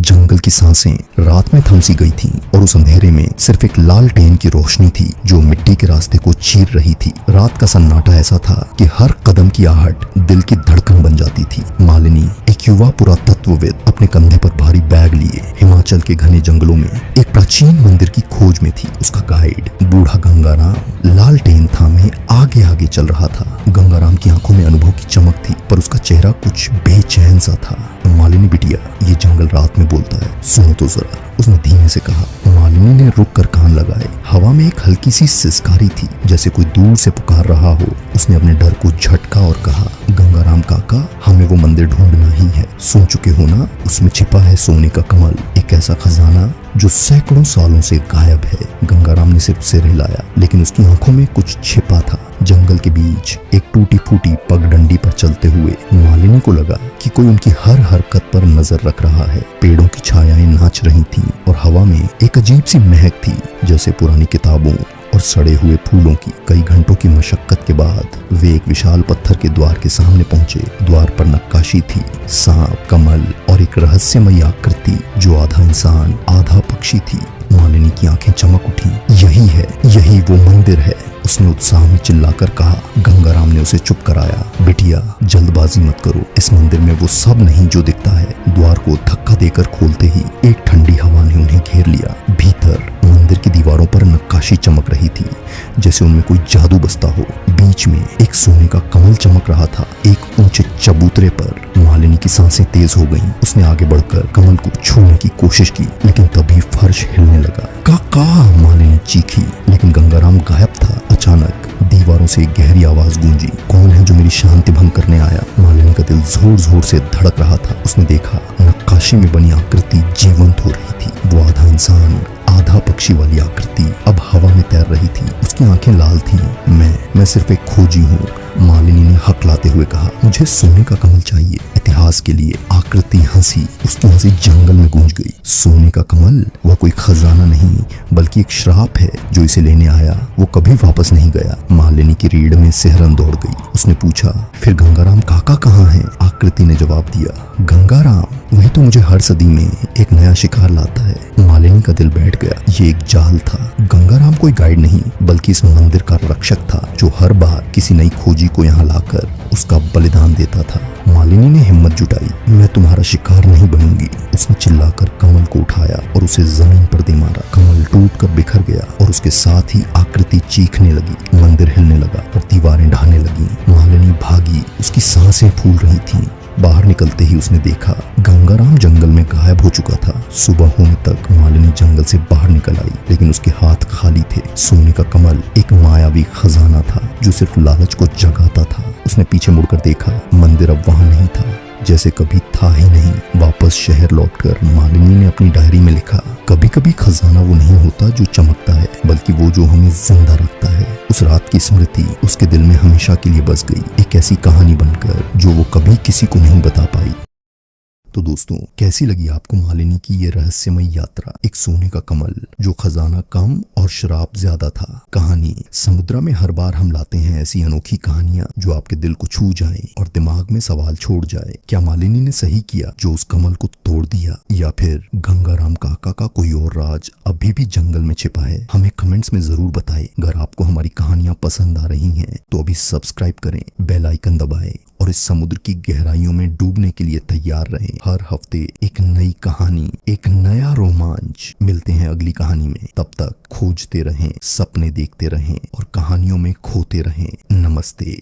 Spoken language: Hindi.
जंगल की सांसें रात में थम सी गई थीं और उस अंधेरे में सिर्फ एक लालटेन की रोशनी थी जो मिट्टी के रास्ते को चीर रही थी। रात का सन्नाटा ऐसा था कि हर कदम की आहट दिल की धड़कन बन जाती थी। मालिनी, एक युवा पुरातत्वविद, अपने कंधे पर भारी बैग लिए हिमाचल के घने जंगलों में एक प्राचीन मंदिर की खोज में थी। उसका गाइड बूढ़ा गंगाराम लालटेन थामे आगे आगे चल रहा था। गंगाराम की आंखों में अनुभव की चमक थी, पर उसका चेहरा कुछ बेचैन सा था। मालिनी बिटिया, ये जंगल रात में बोलता है, सुनो तो जरा, उसने धीमे से कहा। मालिनी ने रुक कर कान लगाए। हवा में एक हल्की सी सिसकारी थी, जैसे कोई दूर से पुकार रहा हो। उसने अपने डर को झटका और कहा, गंगाराम काका, हमें वो मंदिर ढूंढना ही है। सुन चुके हो ना, उसमें छिपा है सोने का कमल, एक ऐसा खजाना जो सैकड़ों सालों से गायब है। गंगाराम ने सिर्फ सिर हिलाया, लेकिन उसकी आंखों में कुछ छिपा था। जंगल के बीच एक टूटी फूटी पगडंडी पर चलते हुए मालिनी को लगा कि कोई उनकी हर हरकत पर नजर रख रहा है। पेड़ों की छायाएं नाच रही थीं और हवा में एक अजीब सी महक थी, जैसे पुरानी किताबों और सड़े हुए फूलों की। कई घंटों की मशक्कत के बाद वे एक विशाल पत्थर के द्वार के सामने पहुंचे। द्वार पर नक्काशी थी, सांप, कमल और एक रहस्यमयी आकृति जो आधा इंसान आधा पक्षी थी। मालिनी की आंखें चमक उठी। यही है, यही वो मंदिर है, उसने उत्साह में चिल्लाकर कहा। गंगाराम ने उसे चुप कराया। बिटिया, जल्दबाजी मत करो, इस मंदिर में वो सब नहीं जो दिखता है। द्वार को धक्का देकर खोलते ही एक ठंडी हवा ने उन्हें घेर लिया। भीतर मंदिर की दीवारों पर नक्काशी चमक रही थी, जैसे उनमें कोई जादू बसता हो। बीच में एक सोने का कमल चमक रहा था, एक ऊंचे चबूतरे पर। मालिनी की सांसें तेज हो गईं। उसने आगे बढ़कर कमल को छूने की कोशिश की, लेकिन तभी फर्श हिलने लगा। काका, मालिनी चीखी, लेकिन गंगाराम गायब था। अचानक दीवारों से एक गहरी आवाज गूंजी। कौन है जो मेरी शांति भंग करने आया? मालिनी का दिल जोर जोर से धड़क रहा था। उसने देखा, नक्काशी में बनी आकृति जीवंत हो रही थी। वो आधा इंसान आधा पक्षी वाली आकृति अब हवा में तैर रही थी। उसकी आंखें लाल थीं। मैं सिर्फ एक खोजी हूँ, मालिनी ने हकलाते हुए कहा। मुझे सोने का कमल चाहिए, इतिहास के लिए। आकृति हंसी। उसकी हंसी जंगल में गूंज गई। सोने का कमल? वह कोई खजाना नहीं, बल्कि एक श्राप है। जो इसे लेने आया वो कभी वापस नहीं गया। मालिनी की रीढ़ में सिहरन दौड़ गई। उसने पूछा, फिर गंगाराम काका कहाँ हैं? आकृति ने जवाब दिया, गंगाराम वही तो मुझे हर सदी में एक नया शिकार लाता है। मालिनी का दिल बैठ गया। ये एक जाल था। गंगाराम कोई गाइड नहीं, बल्कि इस मंदिर का रक्षक था, जो हर बार किसी नई खोजी को यहाँ लाकर उसका बलिदान देता था। मालिनी ने हिम्मत जुटाई। मैं तुम्हारा शिकार नहीं बनूंगी, उसने चिल्लाकर कमल को उठाया और उसे जमीन पर दे मारा। कमल टूटकर बिखर गया और उसके साथ ही आकृति चीखने लगी। मंदिर हिलने लगा और दीवारें ढहने लगी। मालिनी भागी, उसकी सांसें फूल रही थीं। बाहर निकलते ही उसने देखा, गंगाराम जंगल में गायब हो चुका था। सुबह होने तक मालिनी जंगल से बाहर निकल आई, लेकिन उसके हाथ खाली थे। सोने का कमल एक मायावी खजाना था जो सिर्फ लालच को जगाता था। उसने पीछे मुड़कर देखा, मंदिर अब वहां नहीं था, जैसे कभी था ही नहीं। वापस शहर लौटकर मालिनी ने अपनी डायरी में लिखा, कभी कभी खजाना वो नहीं होता जो चमकता है, बल्कि वो जो हमें जिंदा रखता है। उस रात की स्मृति उसके दिल में हमेशा के लिए बस गई, एक ऐसी कहानी बनकर जो वो कभी किसी को नहीं बता पाई। तो दोस्तों, कैसी लगी आपको मालिनी की ये रहस्यमय यात्रा? एक सोने का कमल जो खजाना कम और शराब ज्यादा था। कहानी समुद्र में हर बार हम लाते हैं ऐसी अनोखी कहानियां जो आपके दिल को छू जाएं और दिमाग में सवाल छोड़ जाए। क्या मालिनी ने सही किया जो उस कमल को तोड़ दिया, या फिर गंगाराम काका का कोई और राज अभी भी जंगल में छिपा है? हमें कमेंट्स में जरूर बताएं। अगर आपको हमारी कहानियां पसंद आ रही हैं तो अभी सब्सक्राइब करें, बेल आइकन दबाएं और इस समुद्र की गहराइयों में डूबने के लिए तैयार रहें। हर हफ्ते एक नई कहानी, एक नया रोमांच। मिलते हैं अगली कहानी में। तब तक खोजते रहें, सपने देखते रहें और कहानियों में खोते रहें। नमस्ते।